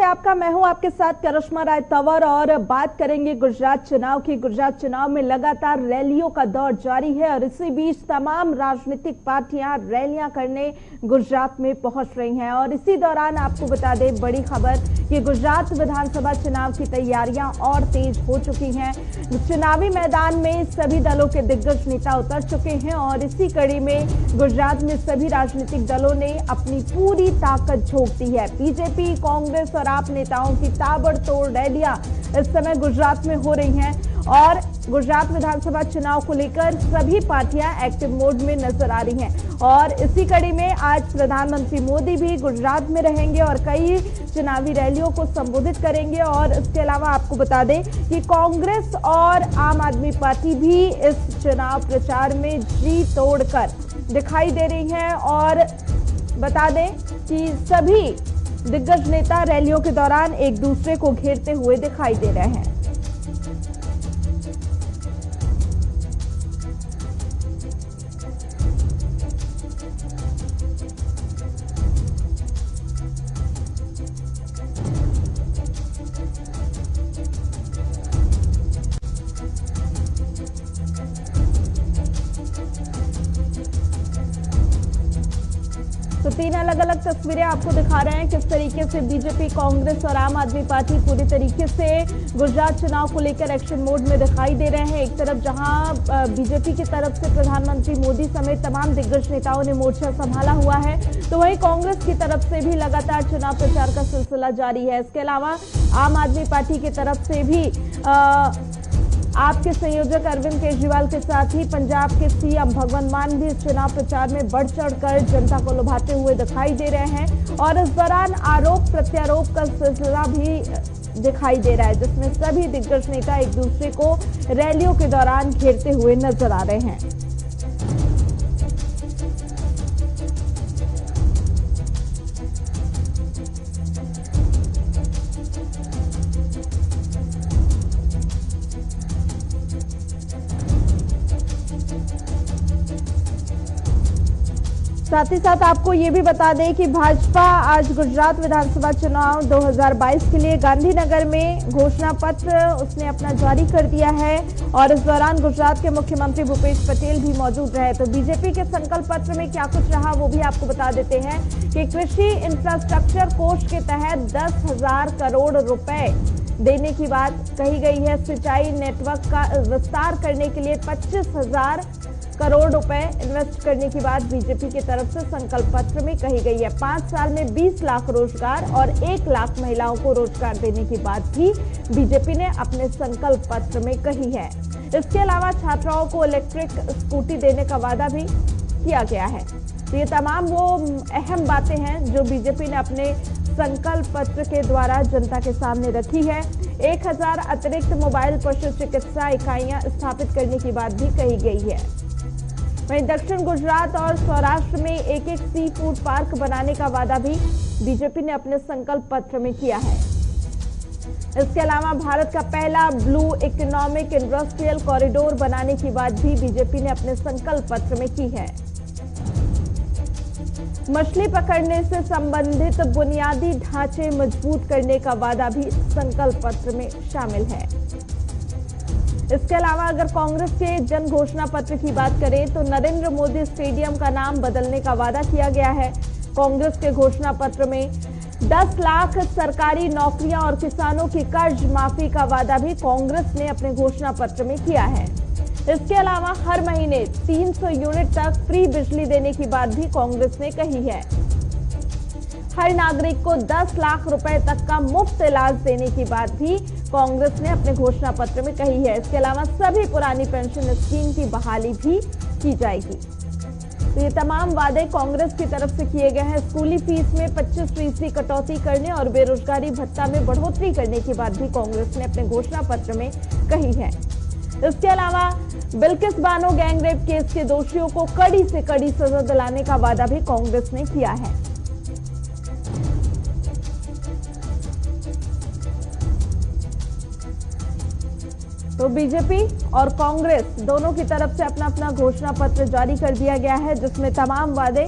आपका, मैं हूं आपके साथ करिश्मा राय तंवर और बात करेंगे गुजरात चुनाव की। गुजरात चुनाव में लगातार रैलियों का दौर जारी है और इसी बीच तमाम राजनीतिक पार्टियां रैलियां करने गुजरात में पहुंच रही हैं। और इसी दौरान आपको बता दें बड़ी खबर कि गुजरात विधानसभा चुनाव की तैयारियां और तेज हो चुकी हैं। चुनावी मैदान में सभी दलों के दिग्गज नेता उतर चुके हैं और इसी कड़ी में गुजरात में सभी राजनीतिक दलों ने अपनी पूरी ताकत झोंक दी है। बीजेपी, कांग्रेस और आप नेताओं की ताबड़तोड़ रैलियां इस समय गुजरात में हो रही हैं और गुजरात विधानसभा चुनाव को लेकर सभी पार्टियां एक्टिव मोड में नजर आ रही हैं। और इसी कड़ी में आज प्रधानमंत्री मोदी भी गुजरात में रहेंगे और कई चुनावी रैलियों को संबोधित करेंगे। और इसके अलावा आपको बता दें कि कांग्रेस और आम आदमी पार्टी भी इस चुनाव प्रचार में जी तोड़कर दिखाई दे रही हैं। और बता दें कि सभी दिग्गज नेता रैलियों के दौरान एक दूसरे को घेरते हुए दिखाई दे रहे हैं। तो तीन अलग अलग तस्वीरें आपको दिखा रहे हैं किस तरीके से बीजेपी, कांग्रेस और आम आदमी पार्टी पूरी तरीके से गुजरात चुनाव को लेकर एक्शन मोड में दिखाई दे रहे हैं। एक तरफ जहां बीजेपी की तरफ से प्रधानमंत्री मोदी समेत तमाम दिग्गज नेताओं ने मोर्चा संभाला हुआ है, तो वहीं कांग्रेस की तरफ से भी लगातार चुनाव प्रचार का सिलसिला जारी है। इसके अलावा आम आदमी पार्टी की तरफ से भी आपके संयोजक अरविंद केजरीवाल के साथ ही पंजाब के सीएम भगवंत मान भी इस चुनाव प्रचार में बढ़ चढ़कर जनता को लुभाते हुए दिखाई दे रहे हैं। और इस दौरान आरोप प्रत्यारोप का सिलसिला भी दिखाई दे रहा है, जिसमें सभी दिग्गज नेता एक दूसरे को रैलियों के दौरान घेरते हुए नजर आ रहे हैं। साथ ही साथ आपको ये भी बता दें कि भाजपा आज गुजरात विधानसभा चुनाव 2022 के लिए गांधीनगर में घोषणा पत्र उसने अपना जारी कर दिया है। और इस दौरान गुजरात के मुख्यमंत्री भूपेश पटेल भी मौजूद रहे। तो बीजेपी के संकल्प पत्र में क्या कुछ रहा वो भी आपको बता देते हैं कि कृषि इंफ्रास्ट्रक्चर कोष के तहत 10,000 करोड़ रुपए देने की बात कही गई है। सिंचाई नेटवर्क का विस्तार करने के लिए 25,000 करोड़ रुपए इन्वेस्ट करने की बात बीजेपी की तरफ से संकल्प पत्र में कही गई है। 5 साल में 20 लाख रोजगार और 1 लाख महिलाओं को रोजगार देने की बात भी बीजेपी ने अपने संकल्प पत्र में कही है। इसके अलावा छात्राओं को इलेक्ट्रिक स्कूटी देने का वादा भी किया गया है। तो ये तमाम वो अहम बातें हैं जो बीजेपी ने अपने संकल्प पत्र के द्वारा जनता के सामने रखी है। 1000 अतिरिक्त मोबाइल पशु चिकित्सा इकाइयां स्थापित करने की बात भी कही गई है। वहीं दक्षिण गुजरात और सौराष्ट्र में एक सी फूड पार्क बनाने का वादा भी बीजेपी ने अपने संकल्प पत्र में किया है। इसके अलावा भारत का पहला ब्लू इकोनॉमिक इंडस्ट्रियल कॉरिडोर बनाने की बात भी बीजेपी ने अपने संकल्प पत्र में की है। मछली पकड़ने से संबंधित बुनियादी ढांचे मजबूत करने का वादा भी संकल्प पत्र में शामिल है। इसके अलावा अगर कांग्रेस के जन घोषणा पत्र की बात करें तो नरेंद्र मोदी स्टेडियम का नाम बदलने का वादा किया गया है। कांग्रेस के घोषणा पत्र में 10 लाख सरकारी नौकरियां और किसानों की कर्ज माफी का वादा भी कांग्रेस ने अपने घोषणा पत्र में किया है। इसके अलावा हर महीने 300 यूनिट तक फ्री बिजली देने की बात भी कांग्रेस ने कही है। हर नागरिक को 10 लाख रुपए तक का मुफ्त इलाज देने की बात भी कांग्रेस ने अपने घोषणा पत्र में कही है। इसके अलावा सभी पुरानी पेंशन स्कीम की बहाली भी की जाएगी। तो ये तमाम वादे कांग्रेस की तरफ से किए गए हैं। स्कूली फीस में 25% कटौती करने और बेरोजगारी भत्ता में बढ़ोतरी करने की बात भी कांग्रेस ने अपने घोषणा पत्र में कही है। इसके अलावा बिल्किस बानो गैंगरेप केस के दोषियों को कड़ी से कड़ी सजा दिलाने का वादा भी कांग्रेस ने किया है। तो बीजेपी और कांग्रेस दोनों की तरफ से अपना अपना घोषणा पत्र जारी कर दिया गया है, जिसमें तमाम वादे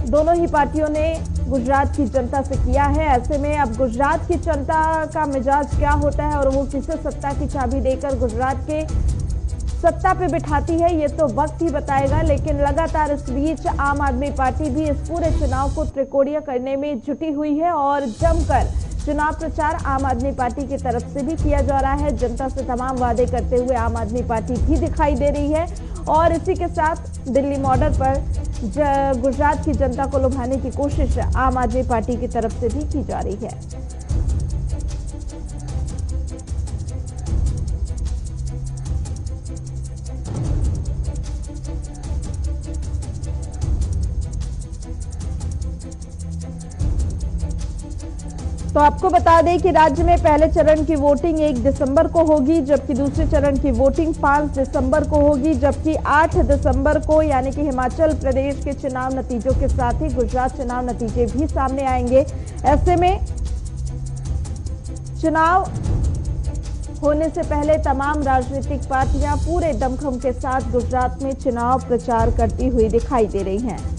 दोनों ही पार्टियों ने गुजरात की जनता से किया है। ऐसे में अब गुजरात की जनता का मिजाज क्या होता है और वो किसे सत्ता की चाबी देकर गुजरात के सत्ता पे बिठाती है, ये तो वक्त ही बताएगा। लेकिन लगातार इस बीच आम आदमी पार्टी भी इस पूरे चुनाव को त्रिकोणीय करने में जुटी हुई है और जमकर चुनाव प्रचार आम आदमी पार्टी की तरफ से भी किया जा रहा है। जनता से तमाम वादे करते हुए आम आदमी पार्टी भी दिखाई दे रही है और इसी के साथ दिल्ली बॉर्डर पर गुजरात की जनता को लुभाने की कोशिश आम आदमी पार्टी की तरफ से भी की जा रही है। तो आपको बता दें कि राज्य में पहले चरण की वोटिंग 1 दिसंबर को होगी, जबकि दूसरे चरण की वोटिंग 5 दिसंबर को होगी, जबकि 8 दिसंबर को यानी कि हिमाचल प्रदेश के चुनाव नतीजों के साथ ही गुजरात चुनाव नतीजे भी सामने आएंगे। ऐसे में चुनाव होने से पहले तमाम राजनीतिक पार्टियां पूरे दमखम के साथ गुजरात में चुनाव प्रचार करती हुई दिखाई दे रही हैं।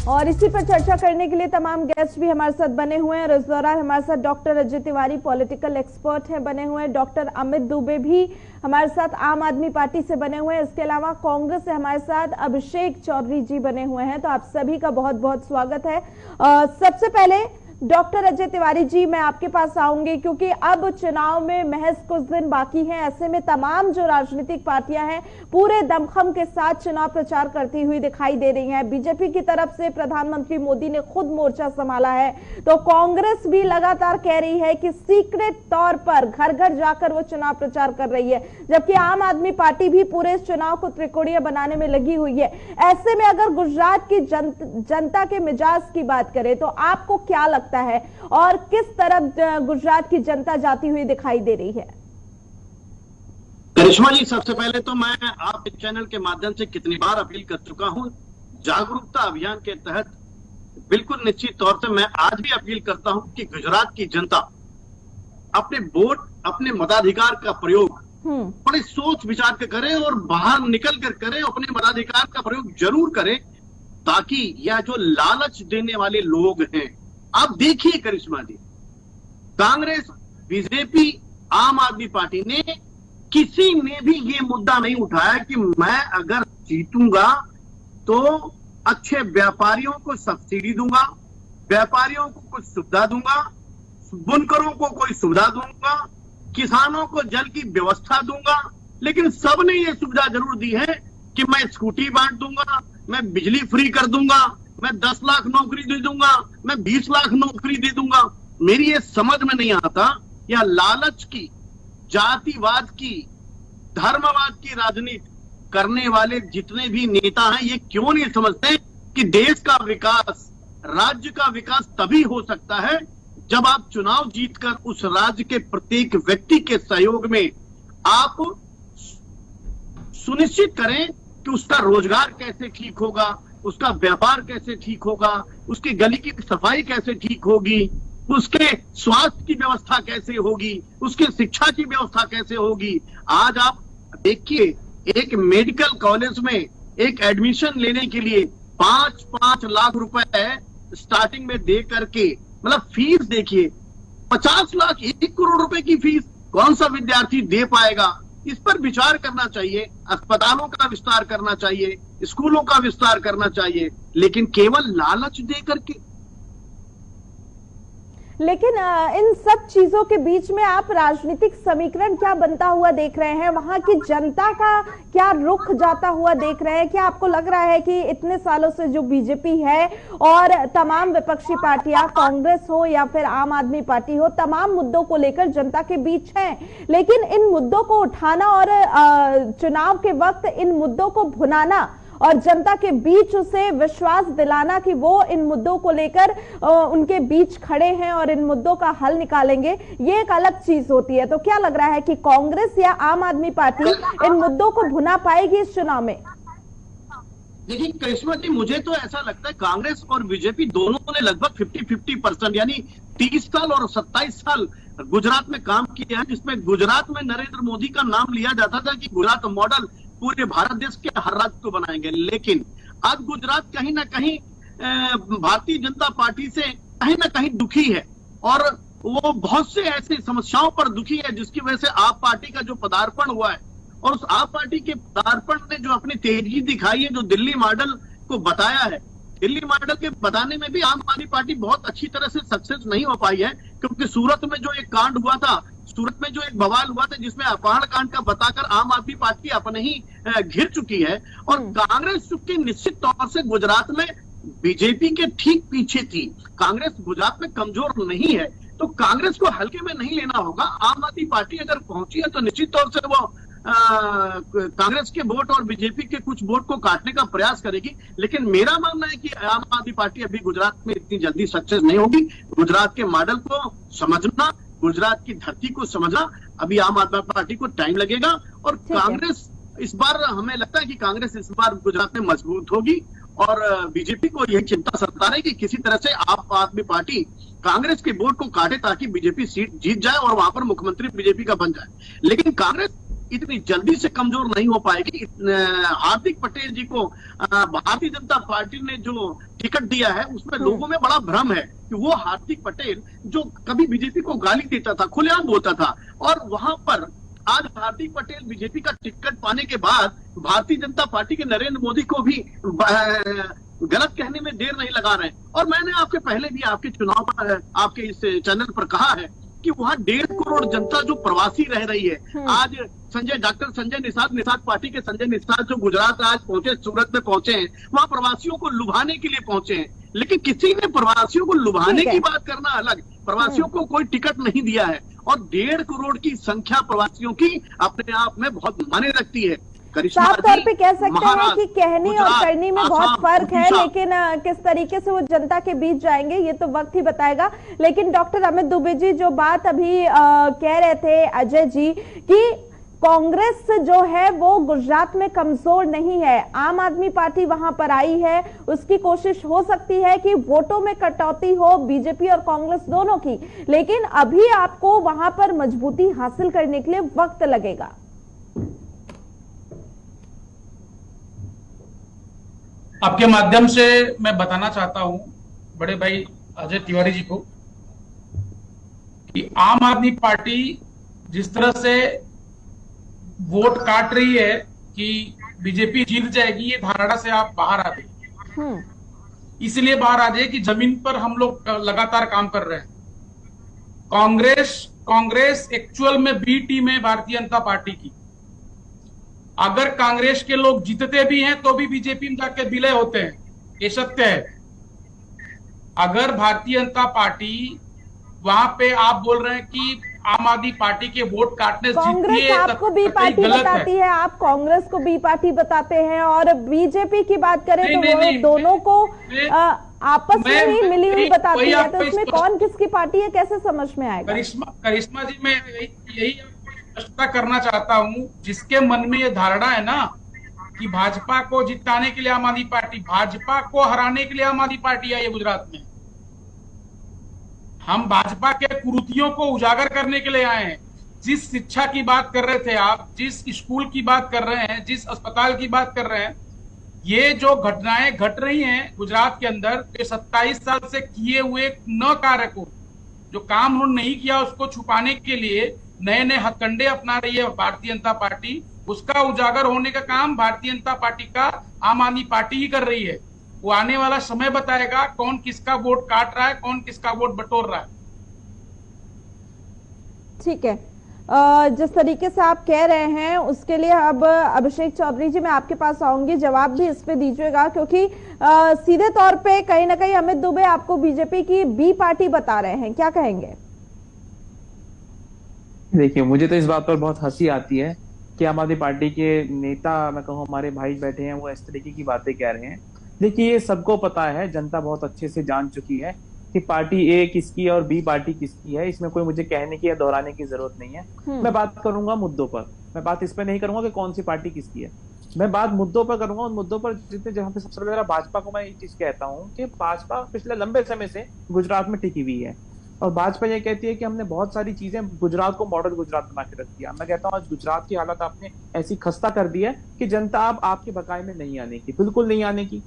और इसी पर चर्चा करने के लिए तमाम गेस्ट भी हमारे साथ बने हुए हैं और इस दौरान हमारे साथ doctor Ajay Tiwari political expert हैं बने हुए हैं, डॉक्टर अमित दुबे भी हमारे साथ आम आदमी पार्टी से बने हुए हैं, इसके अलावा कांग्रेस से हमारे साथ अभिषेक चौधरी जी बने हुए हैं। तो आप सभी का बहुत बहुत स्वागत है। सबसे पहले डॉक्टर अजय तिवारी जी, मैं आपके पास आऊंगी क्योंकि अब चुनाव में महज कुछ दिन बाकी हैं। ऐसे में तमाम जो राजनीतिक पार्टियां हैं पूरे दमखम के साथ चुनाव प्रचार करती हुई दिखाई दे रही हैं। बीजेपी की तरफ से प्रधानमंत्री मोदी ने खुद मोर्चा संभाला है, तो कांग्रेस भी लगातार कह रही है कि सीक्रेट तौर पर घर घर जाकर वो चुनाव प्रचार कर रही है, जबकि आम आदमी पार्टी भी पूरे इस चुनाव को त्रिकोणीय बनाने में लगी हुई है। ऐसे में अगर गुजरात की जनता के मिजाज की बात करें तो आपको क्या लगता है और किस तरफ गुजरात की जनता जाती हुई दिखाई दे रही है? करिश्मा जी, सबसे पहले तो मैं आप इस चैनल के माध्यम से कितनी बार अपील कर चुका हूं, जागरूकता अभियान के तहत बिल्कुल निश्चित तौर से मैं आज भी अपील करता हूं कि गुजरात की जनता अपने वोट, अपने मताधिकार का प्रयोग बड़े सोच विचार कर करे और बाहर निकल कर करे, अपने मताधिकार का प्रयोग जरूर करें, ताकि यह जो लालच देने वाले लोग हैं, आप देखिए करिश्मा जी, कांग्रेस, बीजेपी, आम आदमी पार्टी ने किसी ने भी ये मुद्दा नहीं उठाया कि मैं अगर जीतूंगा तो अच्छे व्यापारियों को सब्सिडी दूंगा, व्यापारियों को कुछ सुविधा दूंगा, बुनकरों को कोई सुविधा दूंगा, किसानों को जल की व्यवस्था दूंगा। लेकिन सबने ये सुविधा जरूर दी है कि मैं स्कूटी बांट दूंगा, मैं बिजली फ्री कर दूंगा, मैं 10 लाख नौकरी दे दूंगा, मैं 20 लाख नौकरी दे दूंगा। मेरी ये समझ में नहीं आता, या लालच की, जातिवाद की, धर्मवाद की राजनीति करने वाले जितने भी नेता हैं, ये क्यों नहीं समझते कि देश का विकास, राज्य का विकास तभी हो सकता है जब आप चुनाव जीतकर उस राज्य के प्रत्येक व्यक्ति के सहयोग में आप सुनिश्चित करें कि उसका रोजगार कैसे ठीक होगा, उसका व्यापार कैसे ठीक होगा, उसकी गली की सफाई कैसे ठीक होगी, उसके स्वास्थ्य की व्यवस्था कैसे होगी, उसके शिक्षा की व्यवस्था कैसे होगी। आज आप देखिए, एक मेडिकल कॉलेज में एक एडमिशन लेने के लिए 5-5 लाख रुपए स्टार्टिंग में दे करके, मतलब फीस देखिए, 50 लाख, 1 करोड़ रुपए की फीस कौन सा विद्यार्थी दे पाएगा? इस पर विचार करना चाहिए। अस्पतालों का विस्तार करना चाहिए, स्कूलों का विस्तार करना चाहिए, लेकिन केवल लालच दे करके। लेकिन इन सब चीजों के बीच में आप राजनीतिक समीकरण क्या बनता हुआ देख रहे हैं? वहां की जनता का क्या रुख जाता हुआ देख रहे हैं? क्या आपको लग रहा है कि इतने सालों से जो बीजेपी है और तमाम विपक्षी पार्टियां, कांग्रेस हो या फिर आम आदमी पार्टी हो, तमाम मुद्दों को लेकर जनता के बीच हैं, लेकिन इन मुद्दों को उठाना और चुनाव के वक्त इन मुद्दों को भुनाना और जनता के बीच उसे विश्वास दिलाना कि वो इन मुद्दों को लेकर उनके बीच खड़े हैं और इन मुद्दों का हल निकालेंगे, ये एक अलग चीज होती है। तो क्या लग रहा है कि कांग्रेस या आम आदमी पार्टी इन मुद्दों को भुना पाएगी इस चुनाव में? देखिए करिश्मा जी, मुझे तो ऐसा लगता है कांग्रेस और बीजेपी दोनों ने लगभग 50-50% यानी 30 साल और 27 साल गुजरात में काम किया है, जिसमें गुजरात में नरेंद्र मोदी का नाम लिया जाता था कि गुजरात मॉडल पूरे भारत देश के हर राज्य को बनाएंगे। लेकिन आज गुजरात कहीं ना कहीं भारतीय जनता पार्टी से कहीं ना कहीं दुखी है और वो बहुत से ऐसी समस्याओं पर दुखी है, जिसकी वजह से आप पार्टी का जो पदार्पण हुआ है और उस आप पार्टी के पदार्पण ने जो अपनी तेजी दिखाई है, जो दिल्ली मॉडल को बताया है, दिल्ली मॉडल के बताने में भी आम आदमी पार्टी बहुत अच्छी तरह से सक्सेस नहीं हो पाई है, क्योंकि सूरत में जो एक कांड हुआ था, सूरत में जो एक बवाल हुआ था जिसमें अपहरण कांड का बताकर आम आदमी पार्टी अपने ही घिर चुकी है और कांग्रेस चूंकि निश्चित तौर से गुजरात में बीजेपी के ठीक पीछे थी। कांग्रेस गुजरात में कमजोर नहीं है, तो कांग्रेस को हल्के में नहीं लेना होगा। आम आदमी पार्टी अगर पहुंची है तो निश्चित तौर से वो कांग्रेस के वोट और बीजेपी के कुछ वोट को काटने का प्रयास करेगी। लेकिन मेरा मानना है कि आम आदमी पार्टी अभी गुजरात में इतनी जल्दी सक्सेस नहीं होगी। गुजरात के मॉडल को समझना, गुजरात की धरती को समझना अभी आम आदमी पार्टी को टाइम लगेगा और कांग्रेस इस बार, हमें लगता है कि कांग्रेस इस बार गुजरात में मजबूत होगी और बीजेपी को यही चिंता सता रही कि किसी तरह से आम आदमी पार्टी कांग्रेस के वोट को काटे ताकि बीजेपी सीट जीत जाए और वहां पर मुख्यमंत्री बीजेपी का बन जाए। लेकिन कांग्रेस इतनी जल्दी से कमजोर नहीं हो पाएगी। हार्दिक पटेल जी को भारतीय जनता पार्टी ने जो टिकट दिया है उसमें लोगों में बड़ा भ्रम है कि वो हार्दिक पटेल जो कभी बीजेपी को गाली देता था, खुलेआम बोलता था, और वहां पर आज हार्दिक पटेल बीजेपी का टिकट पाने के बाद भारतीय जनता पार्टी के नरेंद्र मोदी को भी गलत कहने में देर नहीं लगा रहे। और मैंने आपके पहले भी आपके चुनाव पर, आपके इस चैनल पर कहा है कि वहाँ 1.5 करोड़ जनता जो प्रवासी रह रही है। आज डॉक्टर संजय निषाद पार्टी के संजय निषाद जो गुजरात आज पहुंचे, सूरत में पहुंचे हैं, वहाँ प्रवासियों को लुभाने के लिए पहुंचे हैं। लेकिन किसी ने प्रवासियों को लुभाने की बात करना अलग, प्रवासियों को कोई टिकट नहीं दिया है और 1.5 करोड़ की संख्या प्रवासियों की अपने आप में बहुत मायने रखती है। साफ तौर पे कह सकते हैं कि कहने और करने में बहुत फर्क है, लेकिन किस तरीके से वो जनता के बीच जाएंगे ये तो वक्त ही बताएगा। लेकिन डॉक्टर अमित दुबे जी, जो बात अभी कह रहे थे अजय जी कि कांग्रेस जो है वो गुजरात में कमजोर नहीं है, आम आदमी पार्टी वहां पर आई है, उसकी कोशिश हो सकती है कि वोटों में कटौती हो बीजेपी और कांग्रेस दोनों की, लेकिन अभी आपको वहां पर मजबूती हासिल करने के लिए वक्त लगेगा। आपके माध्यम से मैं बताना चाहता हूं बड़े भाई अजय तिवारी जी को कि आम आदमी पार्टी जिस तरह से वोट काट रही है कि बीजेपी जीत जाएगी, ये धारणा से आप बाहर आ गए। इसलिए बाहर आ जाए कि जमीन पर हम लोग लगातार काम कर रहे हैं। कांग्रेस एक्चुअल में बी टीम है भारतीय जनता पार्टी की। अगर कांग्रेस के लोग जीतते भी हैं तो भी बीजेपी में जाके विलय होते हैं, ये सत्य है। अगर भारतीय जनता पार्टी वहां पे, आप बोल रहे हैं कि आम आदमी पार्टी के वोट काटने से कांग्रेस आपको बी पार्टी बताती है, आप कांग्रेस को बी पार्टी बताते हैं, और बीजेपी की बात करें तो वो दोनों को आपस में ही मिली हुई बताती है, तो इसमें कौन किसकी पार्टी है कैसे समझ में आएगा? करिश्मा जी, मैं यही स्पष्टता करना चाहता हूं, जिसके मन में ये धारणा है ना कि भाजपा को जिताने के लिए आम आदमी पार्टी, भाजपा को हराने के लिए आम आदमी पार्टी आई है गुजरात में। हम भाजपा के कुरीतियों को उजागर करने के लिए आए हैं। जिस शिक्षा की बात कर रहे थे आप, जिस स्कूल की बात कर रहे हैं, जिस अस्पताल की बात कर रहे हैं, ये जो घटनाएं घट रही हैं गुजरात के अंदर, ये 27 साल से किए हुए न कार्य को, जो काम उन्होंने नहीं किया उसको छुपाने के लिए नए नए हथकंडे अपना रही है भारतीय जनता पार्टी, उसका उजागर होने का काम भारतीय जनता पार्टी का आम आदमी पार्टी ही कर रही है। वो आने वाला समय बताएगा कौन किसका वोट काट रहा है, कौन किसका वोट बटोर रहा है। ठीक है, जिस तरीके से आप कह रहे हैं उसके लिए अब अभिषेक चौधरी जी मैं आपके पास आऊंगी, जवाब भी इस पे दीजिएगा, क्योंकि सीधे तौर पे कहीं ना कहीं अमित दुबे आपको बीजेपी की बी पार्टी बता रहे हैं, क्या कहेंगे? देखिए, मुझे तो इस बात पर बहुत हंसी आती है कि आम आदमी पार्टी के नेता, मैं कहूँ हमारे भाई बैठे हैं, वो इस तरीके की बातें कह रहे हैं। देखिए, ये सबको पता है, जनता बहुत अच्छे से जान चुकी है कि पार्टी ए किसकी और बी पार्टी किसकी है। इसमें कोई मुझे कहने की या दोहराने की जरूरत नहीं है। मैं बात करूंगा मुद्दों पर, मैं बात इस पर नहीं करूंगा कि कौन सी पार्टी किसकी है। मैं बात मुद्दों पर करूंगा, उन मुद्दों पर जितने, जहां पे सबसे पहले भाजपा को मैं एक चीज कहता हूँ कि भाजपा पिछले लंबे समय से गुजरात में टिकी हुई है, और भाजपा ये कहती है कि हमने बहुत सारी चीजें गुजरात को मॉडल गुजरात बना के रख दिया। मैं कहता हूँ आज गुजरात की हालत आपने ऐसी खस्ता कर दी है कि जनता अब आपके बकाए में नहीं आने की, बिल्कुल नहीं आने की।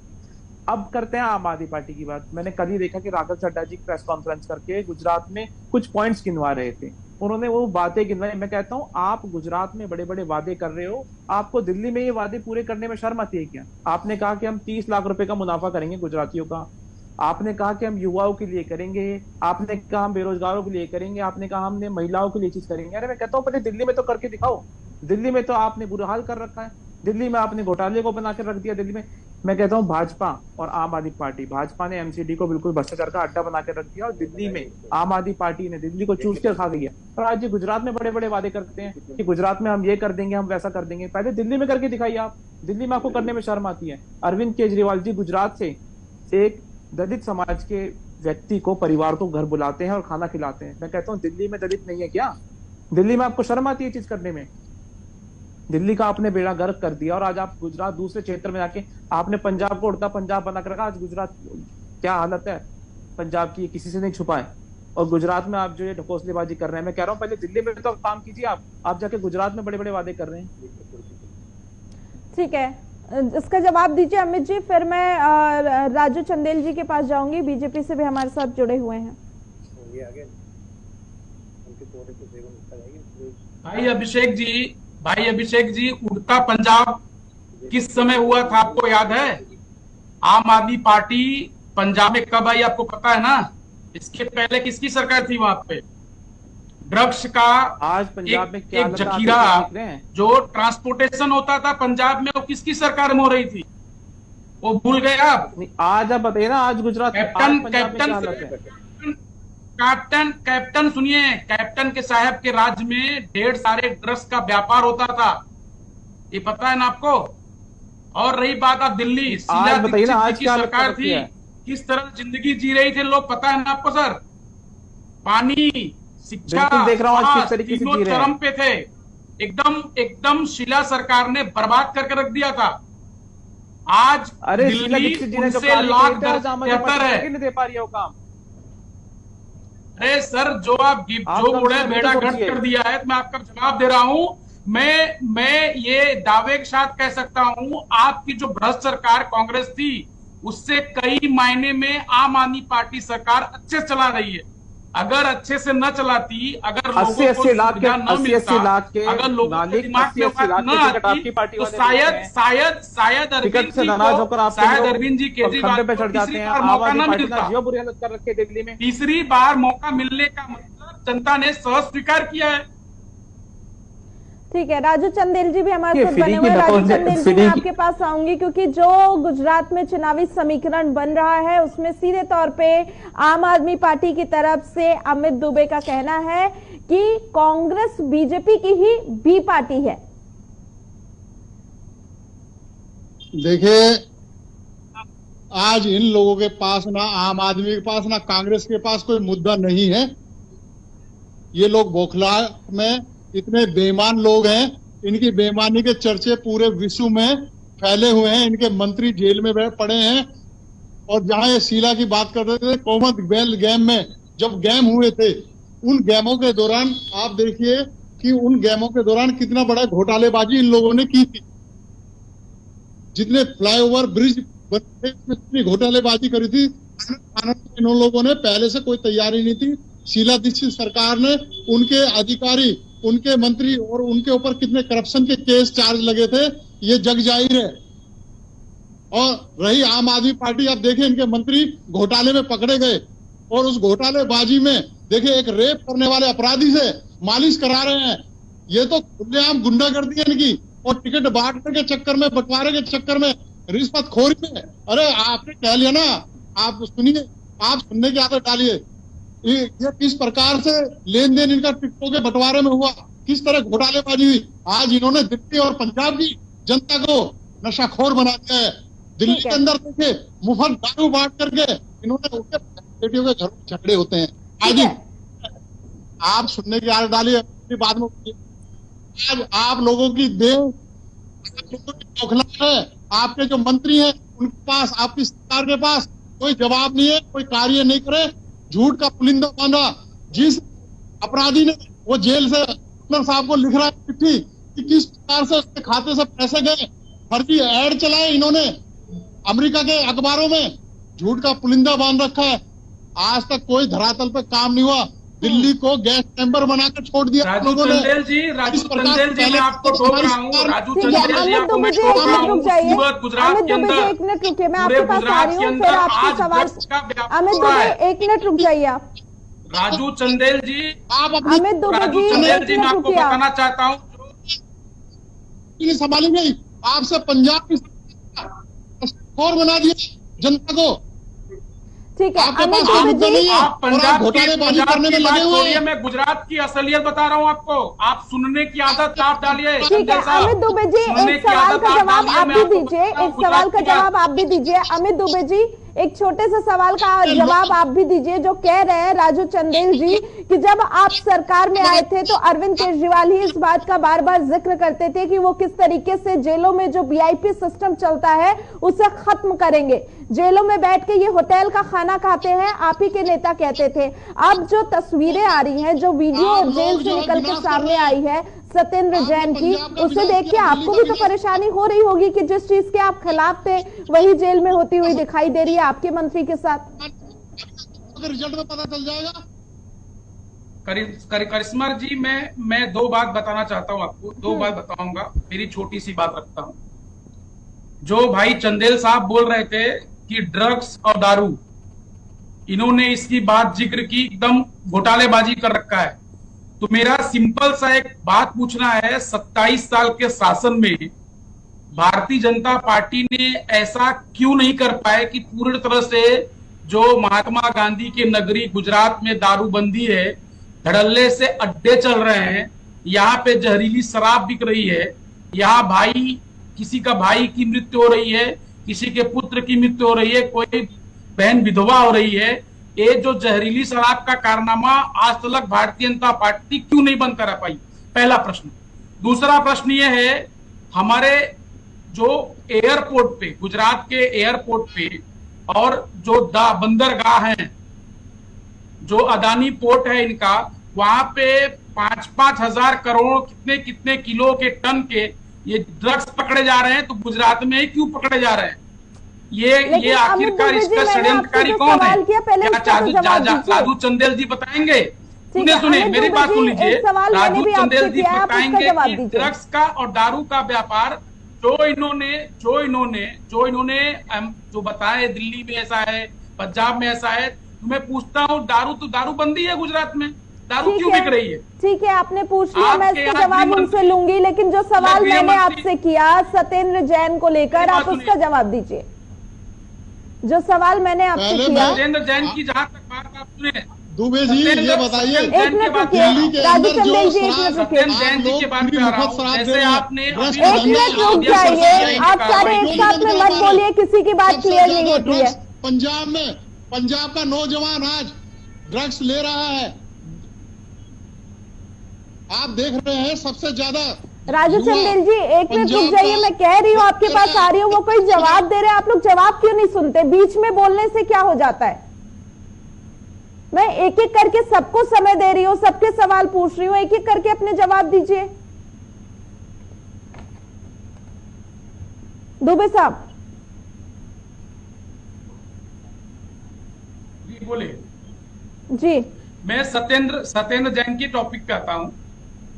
अब करते हैं आम आदमी पार्टी की बात। मैंने कल ही देखा कि राघव चड्ढा जी प्रेस कॉन्फ्रेंस करके गुजरात में कुछ पॉइंट्स गिनवा रहे थे, उन्होंने वो बातें गिनवाई। मैं कहता हूँ आप गुजरात में बड़े बड़े वादे कर रहे हो, आपको दिल्ली में ये वादे पूरे करने में शर्म आती है क्या? आपने कहा कि हम 30 लाख रुपए का मुनाफा करेंगे गुजरातियों का, आपने कहा कि हम युवाओं के लिए करेंगे, आपने कहा हम बेरोजगारों के लिए करेंगे, आपने कहा हमने महिलाओं के लिए चीज करेंगे। अरे मैं कहता हूँ पहले दिल्ली में तो करके दिखाओ। दिल्ली में तो आपने बुरा हाल कर रखा है, दिल्ली में आपने घोटाले को बना के रख दिया दिल्ली में। मैं कहता हूँ भाजपा और आम आदमी पार्टी, भाजपा ने एमसीडी को बिल्कुल भ्रष्टाचार का अड्डा बना के रख दिया, और दिल्ली में आम आदमी पार्टी ने दिल्ली को चूस के खा गई है। और आज ये गुजरात में बड़े बड़े वादे करते हैं कि गुजरात में हम ये कर देंगे, हम वैसा कर देंगे। पहले दिल्ली में करके दिखाइए आप, दिल्ली में आपको करने में शर्म आती है। अरविंद केजरीवाल जी गुजरात से एक दलित समाज के व्यक्ति को, परिवार को घर बुलाते हैं और खाना खिलाते हैं। मैं कहता हूँ दिल्ली में दलित नहीं है क्या? दिल्ली में आपको शर्म आती है चीज करने में? दिल्ली का आपने बेड़ा गर्क कर दिया, और आज आप गुजरात दूसरे क्षेत्र में जाके आपने पंजाब को उड़ता पंजाब बना कर रखा। आज गुजरात क्या हालत है पंजाब की, किसी से नहीं छुपाए। और गुजरात में आप जो ये ढकोसलेबाजी कर रहे हैं, मैं कह रहा हूँ पहले दिल्ली में तो काम कीजिए आप जाके गुजरात में बड़े बड़े वादे कर रहे हैं। ठीक है, इसका जवाब दीजिए अमित जी, फिर मैं राजू चंदेल जी के पास जाऊंगी, बीजेपी से भी हमारे साथ जुड़े हुए हैं। भाई अभिषेक जी, उड़ता पंजाब किस समय हुआ था आपको याद है? आम आदमी पार्टी पंजाब में कब आई आपको पता है ना? इसके पहले किसकी सरकार थी वहां पे? ड्रग्स का आज पंजाब में क्या एक जखीरा जो ट्रांसपोर्टेशन होता था पंजाब में, वो किसकी सरकार में हो रही थी? वो भूल गए आप? आज आप बताइए ना, आज गुजरात कैप्टन सुनिए, कैप्टन के साहब के राज्य में ढेर सारे ड्रग्स का व्यापार होता था, ये पता है ना आपको? और रही बात आप दिल्ली, शीला दीक्षित की सरकार थी, किस तरह जिंदगी जी रही थे लोग, पता है ना आपको सर? पानी, शिक्षा, तीनों चरम पे थे। एकदम शीला सरकार ने बर्बाद करके रख दिया था। आज दिल्ली उनसे लाख बेहतर है। नहीं दे पा रही है वो काम। अरे सर, जो बूढ़े बेड़ा गर्क कर दिया है, तो मैं आपका जवाब दे रहा हूं। मैं ये दावे के साथ कह सकता हूं, आपकी जो भ्रष्ट सरकार कांग्रेस थी, उससे कई मायने में आम आदमी पार्टी सरकार अच्छे चला रही है। अगर अच्छे से न चलाती, अगर लोगों को सुविधा न मिलता, अगर लोगों के दिमाग में बात न आती, तो शायद अरविंद जी केजरीवाल को तीसरी बार मौका न मिलता। तीसरी बार मौका मिलने का मतलब जनता ने सहज स्वीकार किया है। ठीक है, राजू चंदेल जी भी हमारे साथ बने हुए हैं। राजू चंदेल जी, मैं आपके पास आऊंगी, क्योंकि जो गुजरात में चुनावी समीकरण बन रहा है उसमें सीधे तौर पे आम आदमी पार्टी की तरफ से अमित दुबे का कहना है कि कांग्रेस बीजेपी की ही बी पार्टी है। देखिए, आज इन लोगों के पास, ना आम आदमी के पास, ना कांग्रेस के पास कोई मुद्दा नहीं है। ये लोग बौखला में इतने बेईमान लोग हैं, इनकी बेईमानी के चर्चे पूरे विश्व में फैले हुए हैं। इनके मंत्री जेल में पड़े हैं। और जहां ये शीला की बात कर रहे थे, कॉमनवेल्थ गेम में जब गेम हुए थे, उन गेमों के दौरान आप देखिए कि उन गेमों के दौरान कितना बड़ा घोटालेबाजी इन लोगों ने की थी। जितने फ्लाईओवर ब्रिज बने थे, घोटालेबाजी करी थी। इन लोगों ने पहले से कोई तैयारी नहीं थी। शीला दीक्षित सरकार ने, उनके अधिकारी, उनके मंत्री और उनके ऊपर कितने करप्शन के केस चार्ज लगे थे, ये जग जाहिर है। और रही आम आदमी पार्टी, आप देखें इनके मंत्री घोटाले में पकड़े गए, और उस घोटालेबाजी में देखिए एक रेप करने वाले अपराधी से मालिश करा रहे हैं। ये तो खुलेआम गुंडागर्दी है इनकी। और टिकट बांटने के चक्कर में, बंटवारे के चक्कर में, रिश्वतखोरी में, अरे आपने कह लिया ना, आप सुनिए, आप सुनने की आदत डालिए। ये किस प्रकार से लेन देन इनका टिकटों के बंटवारे में हुआ, किस तरह घोटालेबाजी हुई। आज इन्होंने दिल्ली और पंजाब की जनता को नशाखोर बना दिया है। दिल्ली के अंदर देखिए, मुफ्त दारू बांट करके इन्होंने उनके बेटियों के घरों में झगड़े होते हैं। आज आप सुनने की आदत डालिए, बाद में आज आप लोगों की देह बौखलाहट है। आपके जो मंत्री हैं उनके पास, आपकी सरकार के पास कोई जवाब नहीं है, कोई कार्य नहीं करे, झूठ का पुलिंदा बांधा। जिस अपराधी ने वो जेल से गवर्नर साहब को लिख रहा है चिट्ठी कि किस प्रकार से उसके खाते से पैसे गए, फर्जी ऐड चलाए इन्होंने अमेरिका के अखबारों में, झूठ का पुलिंदा बांध रखा है। आज तक कोई धरातल पे काम नहीं हुआ। दिल्ली को गैस चैम्बर बनाकर छोड़ दिया राजू लोगों ने। चंदेल जी, राजू चंदेल जी, मैं आपको टोक रहा हूँ। राजू चंदेल जी, आपको मैं टोक रहा हूँ। सूरत गुजरात के अंदर, एक मिनट रुकिए, मैं पूरे आपके पास आ गुजरात रही के हूँ, अंदर फिर आपके आज सवाल। ड्रग्स का व्यापार अमित हो रहा दुबे, है। एक मिनट रुक जाइए आप। राजू चंदेल जी, आप अपनी अमित दुबे राजू जी, चंदेल एक जी, मैं मिनट आपको रुकिए आप। बताना चाहता हूँ, संभाली नहीं, आपसे पंजाब की और बना दिया जनता को। ठीक है आपके अमित पास दुबे मुद्दा जी, नहीं है आप और पंजाब आप की घोटालेबाजी पंजाब करने की में बात लगे हुए छोड़िए, हैं। मैं गुजरात की असलियत बता रहा हूँ आपको। आप सुनने की आदत आप डालिए। ठीक है चंदेल साहब, अमित दुबे जी, सुनने एक की सवाल आदत का आप जवाब डालिए, आप मैं भी आपको दीजिए, बताता हूँ एक सवाल गुजरात का की बात। जवाब आप भी दीजिए। अमित दुबे जी, एक छोटे से सवाल का जवाब आप भी दीजिए। जो कह रहे हैं राजू चंदेल जी कि जब आप सरकार में आए थे तो अरविंद केजरीवाल ही इस बात का बार बार जिक्र करते थे कि वो किस तरीके से जेलों में जो वीआईपी सिस्टम चलता है उसे खत्म करेंगे, जेलों में बैठ के ये होटल का खाना खाते हैं, आप ही के नेता कहते थे। अब जो तस्वीरें आ रही हैं, जो वीडियो जेल से निकल के सामने आई है सत्येंद्र जैन की, उसे देख के आपको भी तो परेशानी हो रही होगी कि जिस चीज के आप खिलाफ थे वही जेल में होती हुई दिखाई दे रही है आपके मंत्री के साथ। रिजल्ट में पता चल जाएगा। करिश्मा जी, मैं दो बात बताना चाहता हूँ आपको, दो बात बताऊंगा, मेरी छोटी सी बात रखता हूँ। जो भाई चंदेल साहब बोल रहे थे कि ड्रग्स और दारू, इन्होंने इसकी बात जिक्र की, एकदम घोटालेबाजी कर रखा है। तो मेरा सिंपल सा एक बात पूछना है, 27 साल के शासन में भारतीय जनता पार्टी ने ऐसा क्यों नहीं कर पाए कि पूरी तरह से जो महात्मा गांधी की नगरी गुजरात में दारूबंदी है, धड़ल्ले से अड्डे चल रहे हैं, यहाँ पे जहरीली शराब बिक रही है, यहाँ भाई किसी का भाई की मृत्यु हो रही है, किसी के पुत्र की मृत्यु हो रही है, कोई बहन विधवा हो रही है। ये जो जहरीली शराब का कारनामा आज तक भारतीय जनता पार्टी क्यों नहीं बंद करा पाई, पहला प्रश्न। दूसरा प्रश्न ये है, हमारे जो एयरपोर्ट पे, गुजरात के एयरपोर्ट पे और जो बंदरगाह हैं, जो अदानी पोर्ट है इनका, वहां पे 5-5 हजार करोड़ कितने कितने किलो के टन के ये ड्रग्स पकड़े जा रहे हैं। तो गुजरात में ही क्यों पकड़े जा रहे हैं? ये आखिरकार इसका षड्यंत्रकारी कौन है? क्या राजू चंदेल जी बताएंगे? सुने मेरी बात सुन लीजिए। राजू चंदेल जी बताएंगे कि ड्रग्स का और दारू का व्यापार जो इन्होंने जो बताया दिल्ली में ऐसा है, पंजाब में ऐसा है। मैं पूछता हूँ, दारूबंदी है गुजरात में, दारू क्यों बिक रही है? ठीक है, आपने पूछ लिया, मैं इसका जवाब उनसे लूंगी, लेकिन जो सवाल मैंने आपसे किया सत्येंद्र जैन को लेकर, आप उसका जवाब दीजिए। जो सवाल मैंने आपसे किया सत्येंद्र जैन की, जहां तक बात आप सुने, दुबे जी ये बताइए, एक मिनट रुकिए राजू चंदेल जी, एक मिनट रुकिए, जैन जी के बारे में आ रहा हूं। जैसे आपने एक मिनट रुक जाइए, आप सारे एक साथ में मत बोलिए, किसी की बात क्लियर नहीं होती है। पंजाब का नौजवान आज ड्रग्स ले रहा है, आप देख रहे हैं सबसे ज्यादा। राजू चंदेल जी एक मिनट रुक जाइए, मैं कह रही हूँ आपके पास आ रही हूँ, वो कोई जवाब दे रहे हैं, आप लोग जवाब क्यों नहीं सुनते? बीच में बोलने से क्या हो जाता है? मैं एक एक करके सबको समय दे रही हूँ, सबके सवाल पूछ रही हूँ, एक एक करके अपने जवाब दीजिए। दुबे साहब जी बोले। जी, मैं सत्येंद्र जैन की टॉपिक पे आता हूँ।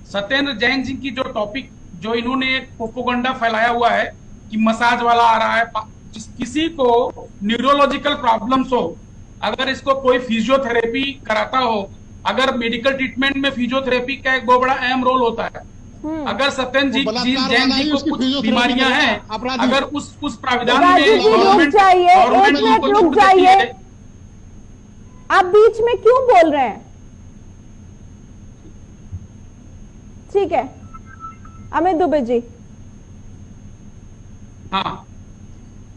सत्येंद्र जैन जी की जो टॉपिक, जो इन्होंने एक प्रोपेगेंडा फैलाया हुआ है कि मसाज वाला आ रहा है, किसी को न्यूरोलॉजिकल प्रॉब्लम्स हो, अगर इसको कोई फिजियोथेरेपी कराता हो, अगर मेडिकल ट्रीटमेंट में फिजियोथेरेपी का एक बहुत बड़ा अहम रोल होता है। अगर सत्येंद्र जैन जी को कुछ बीमारियां हैं, अगर उस प्राविधान में रुक जाइए, एक मिनट रुक जाइए, आप बीच में क्यों बोल रहे हैं? ठीक है अमित दुबे जी। हाँ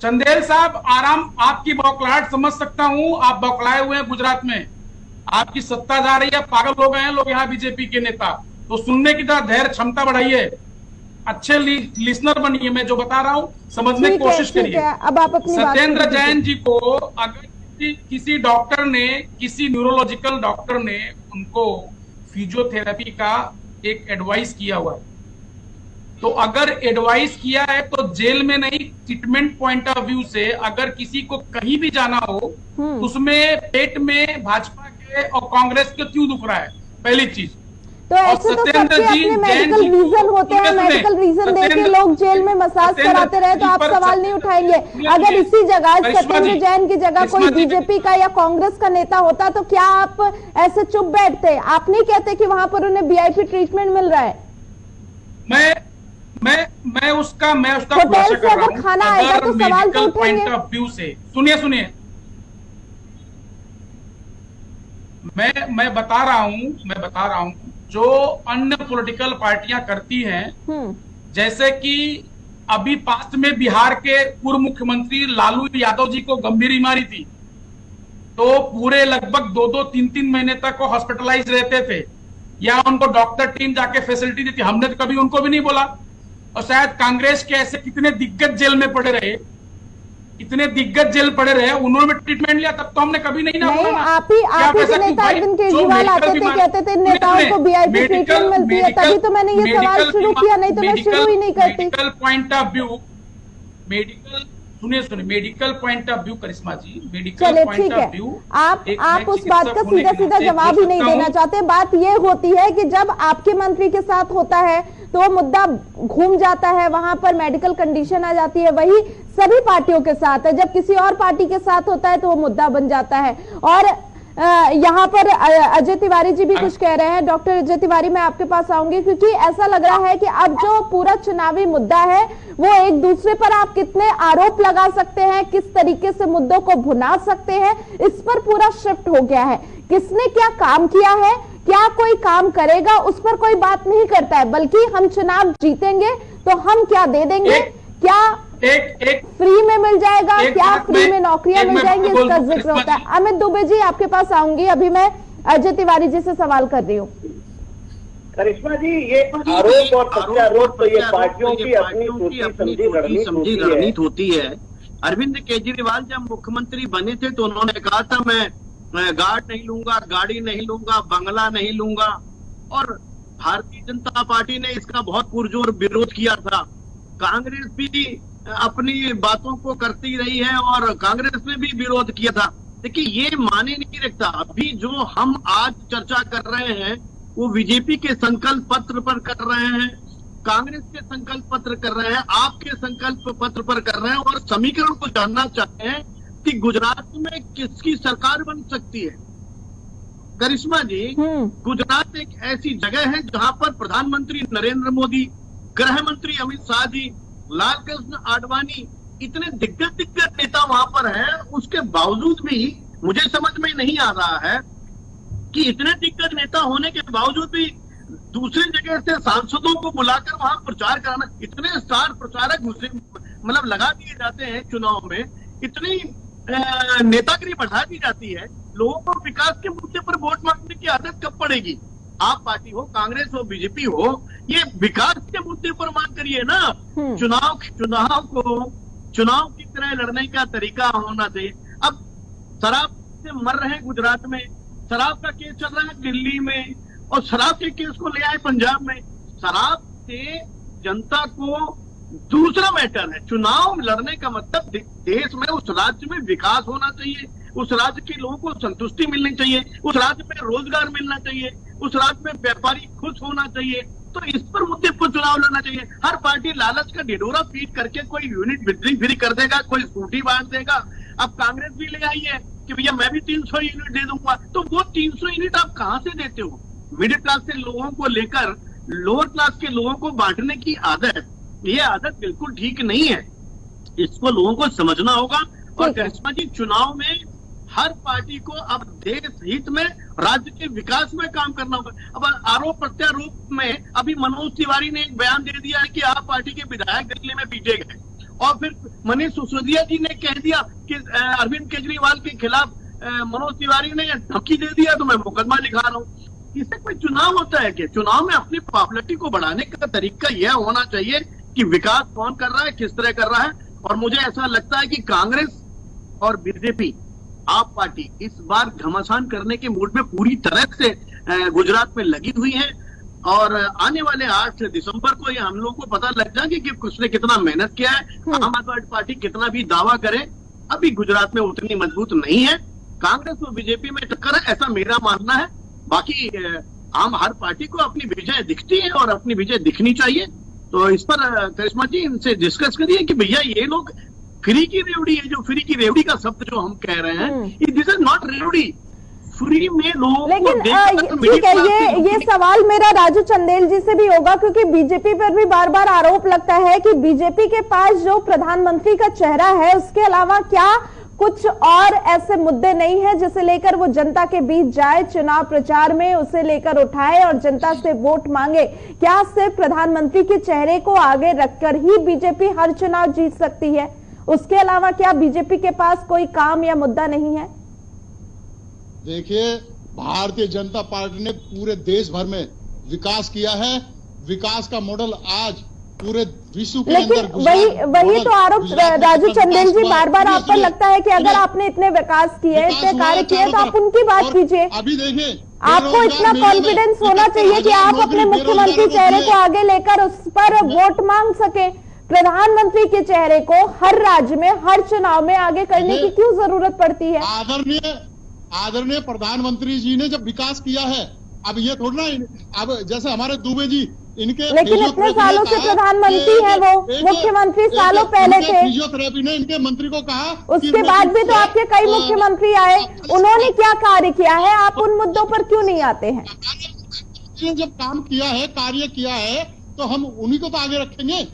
चंदेल साहब, आराम, आपकी बौखलाहट समझ सकता हूं, आप बौखलाए हुए हैं गुजरात में, आपकी सत्ता जा रही है, पागल हो गए हैं लोग यहाँ बीजेपी के नेता, तो सुनने की तरह धैर्य क्षमता बढ़ाइए। अच्छे लिसनर बनिए, मैं जो बता रहा हूँ समझने की कोशिश करिए। अब आप अपनी बात सत्येंद्र जैन जी को अगर किसी डॉक्टर ने, किसी न्यूरोलॉजिकल डॉक्टर ने उनको फिजियोथेरेपी का एक एडवाइस किया हुआ है, तो अगर एडवाइस किया है तो जेल में नहीं, ट्रीटमेंट पॉइंट ऑफ व्यू से अगर किसी को कहीं भी जाना हो तो उसमें पेट में भाजपा के और कांग्रेस के क्यों दुख रहा है, पहली चीज। तो ऐसे तो सबके अपने मेडिकल रीजन होते हैं, मेडिकल रीजन देके लोग जेल में मसाज कराते रहे तो आप सवाल नहीं उठाएंगे। अगर इसी जगह सत्येंद्र जैन की जगह कोई बीजेपी का या कांग्रेस का नेता होता तो क्या आप ऐसे चुप बैठते? आप नहीं कहते कि वहां पर उन्हें वीआईपी ट्रीटमेंट मिल रहा है? मैं उसका खुलासा कर रहा हूं। खाना आएगा तो सवाल तो उठेंगे। पॉइंट ऑफ व्यू से सुनिए, मैं बता रहा हूं जो अन्य पॉलिटिकल पार्टियां करती हैं, जैसे कि अभी पास्ट में बिहार के पूर्व मुख्यमंत्री लालू यादव जी को गंभीर बीमारी थी, तो पूरे लगभग 2-3 महीने तक वो हॉस्पिटलाइज रहते थे, या उनको डॉक्टर टीम जाके फैसिलिटी देती। हमने तो कभी उनको भी नहीं बोला। और शायद कांग्रेस के ऐसे कितने दिग्गज जेल में पड़े रहे, उन्होंने ट्रीटमेंट लिया, तब तो हमने कभी नहीं बोला। आप ही के नेता अरविंद केजरीवाल आते थे, कहते थे नेताओं को वीआईपी ट्रीटमेंट मिलती है, तभी तो मैंने ये सवाल शुरू किया, नहीं तो मैं शुरू ही नहीं करती। मेडिकल पॉइंट ऑफ व्यू, सुनिए medical point of view, Karishma ji, medical point of view, आप उस बात का सीधा जवाब ही नहीं देना चाहते। बात ये होती है कि जब आपके मंत्री के साथ होता है तो वो मुद्दा घूम जाता है, वहां पर मेडिकल कंडीशन आ जाती है, वही सभी पार्टियों के साथ है। जब किसी और पार्टी के साथ होता है तो वो मुद्दा बन जाता है। और यहाँ पर अजय तिवारी जी भी कुछ कह रहे हैं। डॉक्टर अजय तिवारी, मैं आपके पास आऊंगी, क्योंकि ऐसा लग रहा है कि अब जो पूरा चुनावी मुद्दा है वो एक दूसरे पर आप कितने आरोप लगा सकते हैं, किस तरीके से मुद्दों को भुना सकते हैं, इस पर पूरा शिफ्ट हो गया है। किसने क्या काम किया है, क्या कोई काम करेगा, उस पर कोई बात नहीं करता है, बल्कि हम चुनाव जीतेंगे तो हम क्या दे देंगे, क्या फ्री में मिल जाएगा, क्या फ्री में नौकरियां मिल जाएंगी, इसका जिक्र होता है। अमित दुबे जी, आपके पास आऊंगी। अभी मैं अजय तिवारी जी से सवाल कर रही हूँ। करिश्मा जी, ये आरोप और प्रत्यारोप तो ये पार्टियों की अपनी सोची समझी रणनीति होती है। अरविंद केजरीवाल जब मुख्यमंत्री बने थे तो उन्होंने कहा था मैं गार्ड नहीं लूंगा, गाड़ी नहीं लूंगा, बंगला नहीं लूंगा, और भारतीय जनता पार्टी ने इसका बहुत पुरजोर विरोध किया था। कांग्रेस भी अपनी बातों को करती रही है और कांग्रेस ने भी विरोध किया था। देखिए, ये माने नहीं रखता। अभी जो हम आज चर्चा कर रहे हैं वो बीजेपी के संकल्प पत्र पर कर रहे हैं, कांग्रेस के संकल्प पत्र कर रहे हैं, आपके संकल्प पत्र पर कर रहे हैं, और समीकरण को जानना चाहते हैं कि गुजरात में किसकी सरकार बन सकती है। करिश्मा जी, गुजरात एक ऐसी जगह है जहां पर प्रधानमंत्री नरेंद्र मोदी, गृह मंत्री अमित शाह जी, लाल कृष्ण आडवाणी, इतने दिग्गज नेता वहां पर हैं। उसके बावजूद भी मुझे समझ में नहीं आ रहा है कि इतने दिग्गज नेता होने के बावजूद भी दूसरी जगह से सांसदों को बुलाकर वहां प्रचार कराना, इतने स्टार प्रचारक मतलब लगा दिए जाते हैं चुनाव में, इतनी नेतागिरी बढ़ा दी जाती है। लोगों को विकास के मुद्दे पर वोट मांगने की आदत कब पड़ेगी? आप पार्टी हो, कांग्रेस हो, बीजेपी हो, ये विकास के मुद्दे पर मांग करिए ना। चुनाव की तरह लड़ने का तरीका होना चाहिए। अब शराब से मर रहे हैं गुजरात में, शराब का केस चल रहा है दिल्ली में, और शराब के केस को ले आए पंजाब में। शराब से जनता को दूसरा मैटर है। चुनाव लड़ने का मतलब देश में उस राज्य में विकास होना चाहिए, उस राज्य के लोगों को संतुष्टि मिलनी चाहिए, उस राज्य में रोजगार मिलना चाहिए, उस राज्य में व्यापारी खुश होना चाहिए। तो इस पर मुद्दे पर चुनाव लड़ना चाहिए। हर पार्टी लालच का ढिढोरा पीट करके कोई यूनिट बिजली फ्री कर देगा, कोई स्कूटी बांट देगा। अब कांग्रेस भी ले आई है कि भैया मैं भी 300 यूनिट दे दूंगा। तो वो 300 यूनिट आप कहां से देते हो? मिडिल क्लास के लोगों को लेकर लोअर क्लास के लोगों को बांटने की आदत, ये आदत बिल्कुल ठीक नहीं है। इसको लोगों को समझना होगा। और करिश्मा जी, चुनाव में हर पार्टी को अब देश हित में, राज्य के विकास में काम करना होगा। अब आरोप प्रत्यारोप में अभी मनोज तिवारी ने एक बयान दे दिया है कि आप पार्टी के विधायक दिल्ली में पीटे गए, और फिर मनीष सिसोदिया जी ने कह दिया कि अरविंद केजरीवाल के खिलाफ मनोज तिवारी ने धमकी दे दिया तो मैं मुकदमा लिखा रहा हूं। इससे कोई चुनाव होता है क्या? चुनाव में अपनी पॉपुलरिटी को बढ़ाने का तरीका यह होना चाहिए कि विकास कौन कर रहा है, किस तरह कर रहा है। और मुझे ऐसा लगता है कि कांग्रेस और बीजेपी, आप पार्टी इस बार घमासान करने के मूड में पूरी तरह से गुजरात में लगी हुई है। और आने वाले 8 दिसंबर को ये हम लोग को पता लग जाएगा कि उसने कितना मेहनत किया है। आम आदमी पार्टी कितना भी दावा करे, अभी गुजरात में उतनी मजबूत नहीं है। कांग्रेस और बीजेपी में टक्कर है, ऐसा मेरा मानना है। बाकी आम हर पार्टी को अपनी विजय दिखती है और अपनी विजय दिखनी चाहिए। तो इस पर करिश्मा जी इनसे डिस्कस करिए कि भैया ये लोग फ्री की रेवड़ी है, जो फ्री की रेवड़ी का शब्द जो हम कह रहे हैं, दिस इज नॉट रेवड़ी। फ्री में लोग, लेकिन ठीक है, ये सवाल मेरा राजू चंदेल जी से भी होगा, क्योंकि बीजेपी पर भी बार बार आरोप लगता है कि बीजेपी के पास जो प्रधानमंत्री का चेहरा है उसके अलावा क्या कुछ और ऐसे मुद्दे नहीं है जिसे लेकर वो जनता के बीच जाए, चुनाव प्रचार में उसे लेकर उठाए और जनता से वोट मांगे। क्या सिर्फ प्रधानमंत्री के चेहरे को आगे रखकर ही बीजेपी हर चुनाव जीत सकती है? उसके अलावा क्या बीजेपी के पास कोई काम या मुद्दा नहीं है? देखिए, भारतीय जनता पार्टी ने पूरे देश भर में विकास किया है। विकास का मॉडल आज पूरे विश्व के अंदर, लेकिन वही तो आरोप राजू चंदेल जी बार बार आप पर लगता है कि अगर आपने इतने विकास किए, इतने कार्य किए, तो आप उनकी बात कीजिए। अभी देखिए, आपको इतना कॉन्फिडेंस होना चाहिए कि आप अपने मुख्यमंत्री चेहरे को आगे लेकर उस पर वोट मांग सके। प्रधानमंत्री के चेहरे को हर राज्य में, हर चुनाव में आगे करने की क्यों जरूरत पड़ती है? आदरणीय प्रधानमंत्री जी ने जब विकास किया है, अब ये थोड़ा ना, अब जैसे हमारे दुबे जी, इनके लेकिन इतने सालों से प्रधानमंत्री हैं, वो मुख्यमंत्री सालों पहले थे। फिजियोथेरेपी ने इनके मंत्री को कहा, उसके बाद भी तो आपके कई मुख्यमंत्री आए, उन्होंने क्या कार्य किया है? आप उन मुद्दों पर क्यों नहीं आते हैं? जब काम किया है, कार्य किया है, तो हम उन्हीं को तो आगे रखेंगे।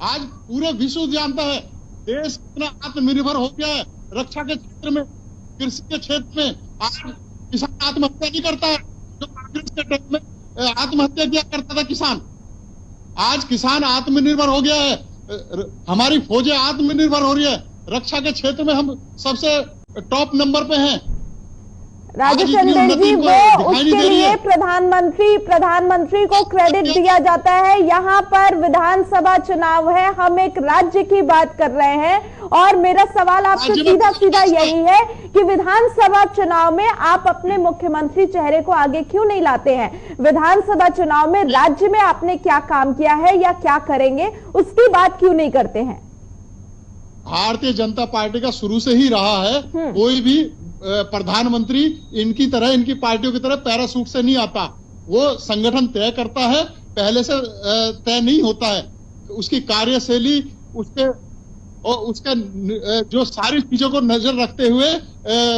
आज पूरे विश्व जानता है देश कितना आत्मनिर्भर हो गया है। रक्षा के क्षेत्र में, कृषि के क्षेत्र में आज किसान आत्महत्या नहीं करता है, जो कांग्रेस के टाइम में आत्महत्या किया करता था किसान। आज किसान आत्मनिर्भर हो गया है, हमारी फौजें आत्मनिर्भर हो रही है। रक्षा के क्षेत्र में हम सबसे टॉप नंबर पे हैं। राजू चंदेल जी, वो उसके लिए प्रधानमंत्री को क्रेडिट दिया जाता है। यहाँ पर विधानसभा चुनाव है, हम एक राज्य की बात कर रहे हैं और मेरा सवाल आपसे सीधा सीधा यही है कि विधानसभा चुनाव में आप अपने मुख्यमंत्री चेहरे को आगे क्यों नहीं लाते हैं? विधानसभा चुनाव में राज्य में आपने क्या काम किया है या क्या करेंगे, उसकी बात क्यों नहीं करते हैं? भारतीय जनता पार्टी का शुरू से ही रहा है, कोई भी प्रधानमंत्री इनकी तरह, इनकी पार्टियों की तरह पैरासूट से नहीं आता। वो संगठन तय करता है, पहले से तय नहीं होता है। उसकी कार्यशैली, उसके जो सारी चीजों को नजर रखते हुए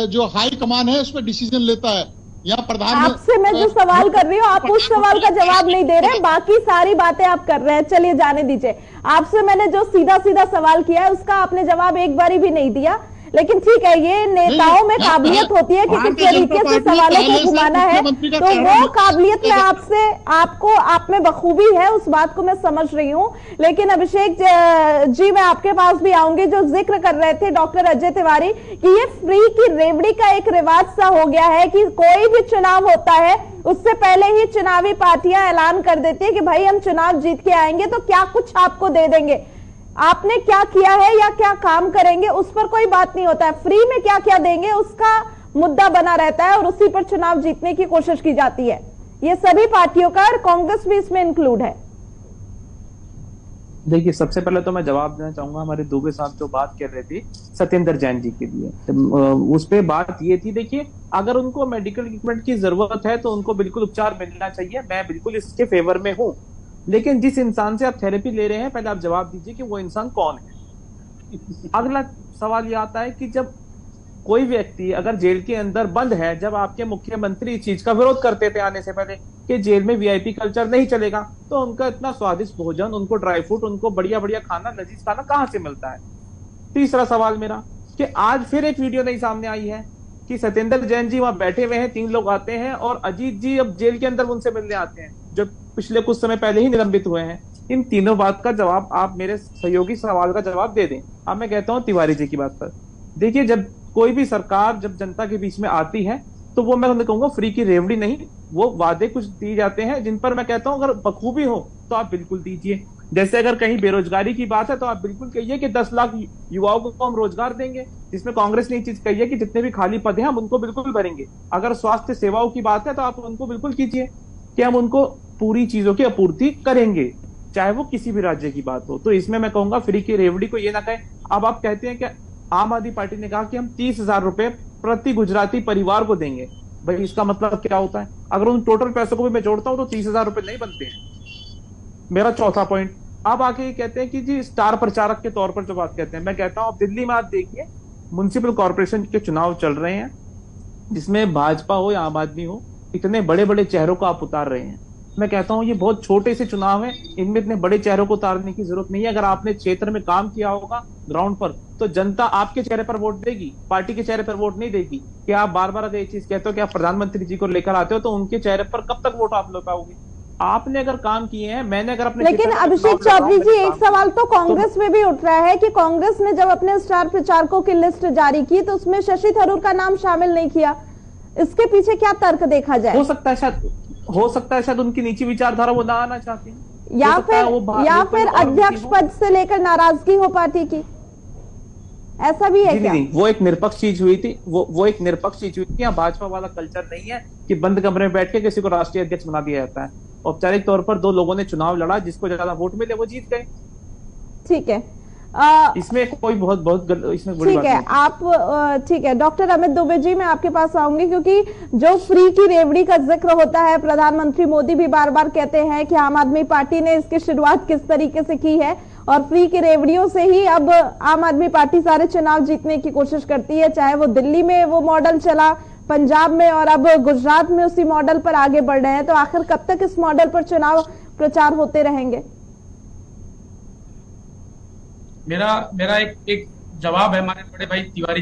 जो हाई कमान है उस पर डिसीजन लेता है। यहाँ प्रधानमंत्री, आपसे मैं जो सवाल कर रही हूँ, आप उस सवाल का जवाब नहीं दे रहे, बाकी सारी बातें आप कर रहे हैं। चलिए जाने दीजिए। आपसे मैंने जो सीधा सीधा सवाल किया है उसका आपने जवाब एक बारी भी नहीं दिया। लेकिन ठीक है, ये नेताओं में काबिलियत होती है कि किस तरीके से सवालों को घुमाना है, तो वो काबिलियत में आप में बखूबी है, उस बात को मैं समझ रही हूँ। लेकिन अभिषेक जी, मैं आपके पास भी आऊंगी। जो जिक्र कर रहे थे डॉक्टर अजय तिवारी कि ये फ्री की रेवड़ी का एक रिवाज सा हो गया है कि कोई भी चुनाव होता है उससे पहले ही चुनावी पार्टियां ऐलान कर देती है कि भाई हम चुनाव जीत के आएंगे तो क्या कुछ आपको दे देंगे। आपने क्या किया है या क्या काम करेंगे उस पर कोई बात नहीं होता है, फ्री में क्या क्या देंगे उसका मुद्दा बना रहता है और उसी पर चुनाव जीतने की कोशिश की जाती है। ये सभी पार्टियों का, और कांग्रेस भी इसमें इंक्लूड है। देखिए, सबसे पहले तो मैं जवाब देना चाहूंगा हमारे दुबे साहब जो बात कर रहे थे सत्येंद्र जैन जी के लिए। उस पे बात ये थी, देखिए अगर उनको मेडिकल इक्विपमेंट की जरूरत है तो उनको बिल्कुल उपचार मिलना चाहिए, मैं बिल्कुल इसके फेवर में हूँ। लेकिन जिस इंसान से आप थेरेपी ले रहे हैं, पहले आप जवाब दीजिए कि वो इंसान कौन है। अगला सवाल ये आता है कि जब कोई व्यक्ति अगर जेल के अंदर बंद है, जब आपके मुख्यमंत्री इस चीज का विरोध करते थे आने से पहले कि जेल में वीआईपी कल्चर नहीं चलेगा, तो उनका इतना स्वादिष्ट भोजन, उनको ड्राई फ्रूट, उनको बढ़िया बढ़िया खाना, लजीज खाना कहां से मिलता है। तीसरा सवाल मेरा कि आज फिर एक वीडियो नई सामने आई है कि सत्येंद्र जैन जी वहां बैठे हुए हैं, 3 लोग आते हैं और अजीत जी अब जेल के अंदर उनसे मिलने आते हैं जो पिछले कुछ समय पहले ही निलंबित हुए हैं। इन तीनों बात का जवाब आप मेरे सहयोगी सवाल का जवाब दे दें। अब मैं कहता हूं तिवारी जी की बात पर। देखिए, जब कोई भी सरकार जब जनता के बीच में आती है तो वो मैं उन्हें कहूंगा फ्री की रेवड़ी नहीं, वो वादे कुछ दिए जाते हैं जिन पर मैं कहता हूं अगर बखूबी हो तो आप बिल्कुल दीजिए। जैसे अगर कहीं बेरोजगारी की बात है तो आप बिल्कुल कहिए कि 10 लाख युवाओं को हम रोजगार देंगे, जिसमें कांग्रेस ने ये चीज कही है कि जितने भी खाली पद हैं हम उनको बिल्कुल भरेंगे। अगर स्वास्थ्य सेवाओं की बात है तो आप उनको बिल्कुल कीजिए कि हम उनको पूरी चीजों की आपूर्ति करेंगे, चाहे वो किसी भी राज्य की बात हो। तो इसमें मैं कहूंगा फ्री की रेवड़ी को ये ना कहें। अब आप कहते हैं कि आम आदमी पार्टी ने कहा कि हम 30,000 रुपए प्रति गुजराती परिवार को देंगे। भाई इसका मतलब क्या होता है? अगर उन टोटल पैसों को भी मैं जोड़ता हूं तो 30,000 रुपए नहीं बनते हैं। मेरा चौथा पॉइंट, अब आके ये कहते हैं कि जी स्टार प्रचारक के तौर पर जो बात कहते हैं, मैं कहता हूं अब दिल्ली में आप देखिए म्युनिसिपल कॉर्पोरेशन के चुनाव चल रहे हैं, जिसमें भाजपा हो या आम आदमी हो, इतने बड़े बड़े चेहरों को आप उतार रहे हैं। मैं कहता हूं ये बहुत छोटे से चुनाव है, इनमें इतने बड़े चेहरों को उतारने की जरूरत नहीं है। अगर आपने क्षेत्र में काम किया होगा ग्राउंड पर तो जनता आपके चेहरे पर वोट देगी, पार्टी के चेहरे पर वोट नहीं देगी। कि आप बार बार अगर ये चीज कहते हो कि आप प्रधानमंत्री जी को लेकर आते हो तो उनके चेहरे पर कब तक वोट आप ले पाओगे? आपने अगर काम किए हैं, मैंने अगर अपने, लेकिन अभिषेक चौधरी जी एक सवाल तो कांग्रेस में भी उठ रहा है कि कांग्रेस ने जब अपने स्टार प्रचारकों की लिस्ट जारी की तो उसमें शशि थरूर का नाम शामिल नहीं किया। इसके पीछे क्या तर्क देखा जाए? हो सकता है शायद उनकी निजी विचारधारा वो ना आना चाहती है, या फिर अध्यक्ष पद से लेकर नाराजगी हो पार्टी की, ऐसा भी है क्या? नहीं, वो एक निरपक्ष चीज हुई थी। वो एक निरपक्ष चीज हुई थी। यहाँ भाजपा वाला कल्चर नहीं है कि बंद कमरे में बैठ के किसी को राष्ट्रीय अध्यक्ष बना दिया जाता है। औपचारिक तौर पर 2 लोगों ने चुनाव लड़ा, जिसको ज्यादा वोट मिले वो जीत गए। ठीक है, इसमें कोई बहुत इसमें बड़ी ठीक है। आप ठीक है डॉक्टर अमित दुबे जी, मैं आपके पास आऊंगी क्योंकि जो फ्री की रेवड़ी का जिक्र होता है, प्रधानमंत्री मोदी भी बार बार कहते हैं कि आम आदमी पार्टी ने इसकी शुरुआत किस तरीके से की है और फ्री की रेवड़ियों से ही अब आम आदमी पार्टी सारे चुनाव जीतने की कोशिश करती है। चाहे वो दिल्ली में वो मॉडल चला, पंजाब में, और अब गुजरात में उसी मॉडल पर आगे बढ़ रहे हैं। तो आखिर कब तक इस मॉडल पर चुनाव प्रचार होते रहेंगे? मेरा एक जवाब है हमारे बड़े भाई तिवारी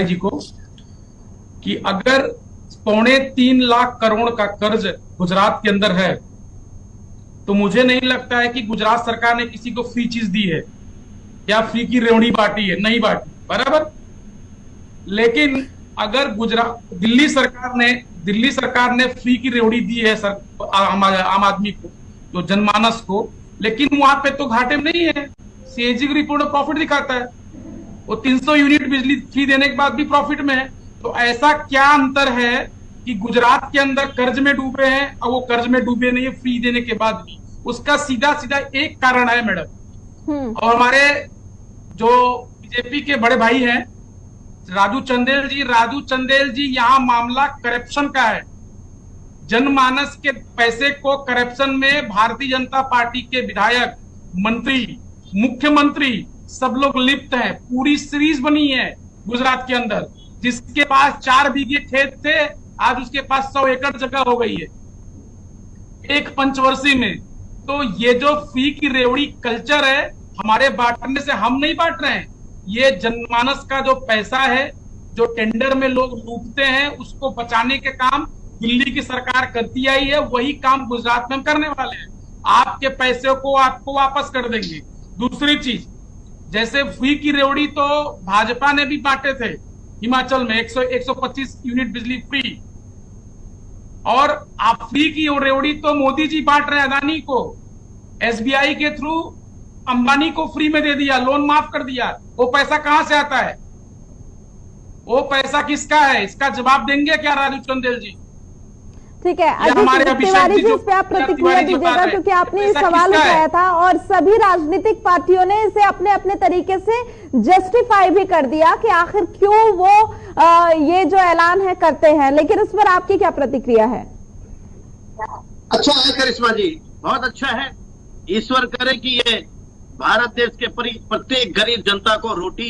जी को कि अगर 3.25 लाख करोड़ का कर्ज गुजरात के अंदर है तो मुझे नहीं लगता है कि गुजरात सरकार ने किसी को फ्री चीज दी है या फ्री की रेवड़ी बांटी है, नहीं बांटी, बराबर। लेकिन अगर दिल्ली सरकार ने फ्री की रेवड़ी दी है आम आदमी को, जो जनमानस को, लेकिन वहां पे तो घाटे में नहीं है। सीएजी की रिपोर्ट में प्रॉफिट दिखाता है, वो 300 यूनिट बिजली फ्री देने के बाद भी प्रॉफिट में है। तो ऐसा क्या अंतर है कि गुजरात के अंदर कर्ज में डूबे हैं और वो कर्ज में डूबे नहीं है फ्री देने के बाद भी? उसका सीधा एक कारण है मैडम। और हमारे जो बीजेपी के बड़े भाई हैं राजू चंदेल जी, यहाँ मामला करप्शन का है। जनमानस के पैसे को करप्शन में भारतीय जनता पार्टी के विधायक, मंत्री, मुख्यमंत्री सब लोग लिप्त हैं। पूरी सीरीज बनी है गुजरात के अंदर। जिसके पास 4 बीघे खेत थे आज उसके पास 100 एकड़ जगह हो गई है एक पंचवर्षीय में। तो ये जो फ्री की रेवड़ी कल्चर है, हमारे बांटने से हम नहीं बांट रहे हैं। ये जनमानस का जो पैसा है, जो टेंडर में लोग लूटते हैं, उसको बचाने के काम दिल्ली की सरकार करती आई है। वही काम गुजरात में हम करने वाले हैं। आपके पैसे को आपको वापस कर देंगे। दूसरी चीज, जैसे फ्री की रेवड़ी तो भाजपा ने भी बांटे थे हिमाचल में 125 यूनिट बिजली फ्री, और आप फ्री की रेवड़ी तो मोदी जी बांट रहे हैं अदानी को। एसबीआई के थ्रू अंबानी को फ्री में दे दिया, लोन माफ कर दिया। वो पैसा कहां से आता है? वो पैसा किसका है? इसका जवाब देंगे क्या राजू चंदेल जी? ठीक है, तिवारी जी इस पे आप प्रतिक्रिया दीजिएगा क्योंकि आपने ये सवाल उठाया था और सभी राजनीतिक पार्टियों ने इसे अपने अपने तरीके से जस्टिफाई भी कर दिया कि आखिर क्यों वो ये जो ऐलान है करते हैं। लेकिन इस पर आपकी क्या प्रतिक्रिया है? अच्छा है करिश्मा जी, बहुत अच्छा है। ईश्वर करे कि ये भारत देश के प्रत्येक गरीब जनता को रोटी,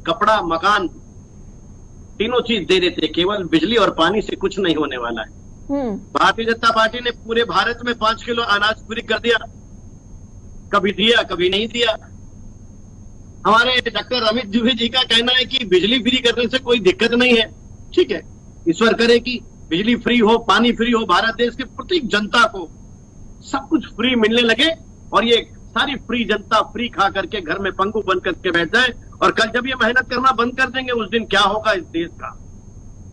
कपड़ा, मकान, तीनों चीज दे देते। केवल बिजली और पानी से कुछ नहीं होने वाला है। भारतीय जनता पार्टी ने पूरे भारत में 5 किलो अनाज फ्री कर दिया। कभी दिया, कभी नहीं दिया। हमारे डॉक्टर अमित दुबे जी का कहना है कि बिजली फ्री करने से कोई दिक्कत नहीं है। ठीक है, ईश्वर करे कि बिजली फ्री हो, पानी फ्री हो, भारत देश के प्रत्येक जनता को सब कुछ फ्री मिलने लगे और ये सारी फ्री जनता फ्री खा करके घर में पंगु बन करके बैठ जाए। और कल जब ये मेहनत करना बंद कर देंगे उस दिन क्या होगा इस देश का?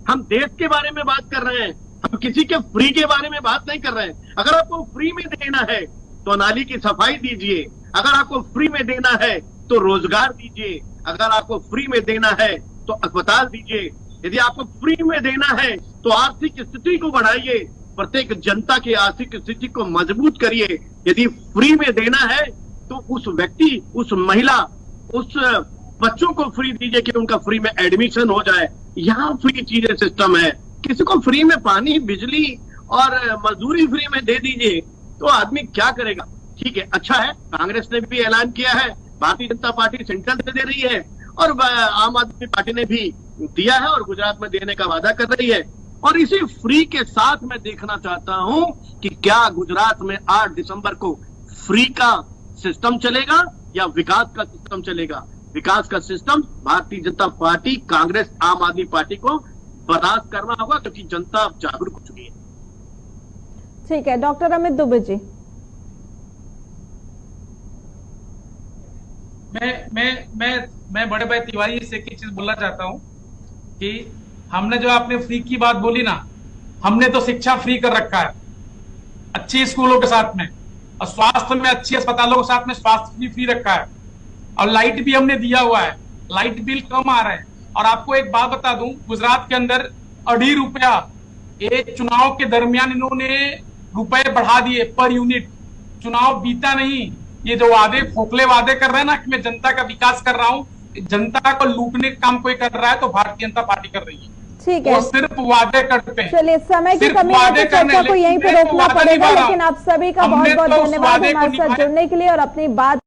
हम देश के बारे में बात कर रहे हैं, हम किसी के फ्री के बारे में बात नहीं कर रहे हैं। अगर आपको फ्री में देना है तो नाली की सफाई दीजिए, अगर आपको फ्री में देना है तो रोजगार दीजिए, अगर आपको फ्री में देना है तो अस्पताल दीजिए, यदि आपको फ्री में देना है तो आर्थिक स्थिति को बढ़ाइए, प्रत्येक जनता की आर्थिक स्थिति को मजबूत करिए। यदि फ्री में देना है तो उस व्यक्ति, उस महिला, उस बच्चों को फ्री दीजिए कि उनका फ्री में एडमिशन हो जाए। यहाँ फ्री चीजें सिस्टम है। किसी को फ्री में पानी, बिजली और मजदूरी फ्री में दे दीजिए तो आदमी क्या करेगा? ठीक है, अच्छा है, कांग्रेस ने भी ऐलान किया है, भारतीय जनता पार्टी सेंट्रल से दे रही है और आम आदमी पार्टी ने भी दिया है और गुजरात में देने का वादा कर रही है। और इसी फ्री के साथ मैं देखना चाहता हूं कि क्या गुजरात में 8 दिसंबर को फ्री का सिस्टम चलेगा या विकास का सिस्टम चलेगा। विकास का सिस्टम भारतीय जनता पार्टी, कांग्रेस, आम आदमी पार्टी को बर्दाश्त करना होगा क्योंकि जनता अब जागरूक हो चुकी है। ठीक है, डॉक्टर अमित दुबे जी। मैं बड़े भाई तिवारी से एक चीज बोलना चाहता हूं कि हमने जो आपने फ्री की बात बोली ना, हमने तो शिक्षा फ्री कर रखा है अच्छी स्कूलों के साथ में, और स्वास्थ्य में अच्छी अस्पतालों के साथ में स्वास्थ्य भी फ्री रखा है, और लाइट भी हमने दिया हुआ है, लाइट बिल कम आ रहे हैं। और आपको एक बात बता दूं, गुजरात के अंदर 2.5 रुपया एक चुनाव के दरमियान इन्होंने रुपए बढ़ा दिए पर यूनिट। चुनाव बीता नहीं, ये जो वादे, खोखले वादे कर रहे हैं ना कि मैं जनता का विकास कर रहा हूं, जनता को लूटने का काम कोई कर रहा है तो भारतीय जनता पार्टी कर रही है। ठीक है, वो सिर्फ वादे करते हैं। चलिए, समय की कमी है तो चर्चा को यहीं पे रोकना पड़ेगा, लेकिन आप सभी का बहुत बहुत धन्यवाद हमारे साथ जुड़ने के लिए और अपनी बात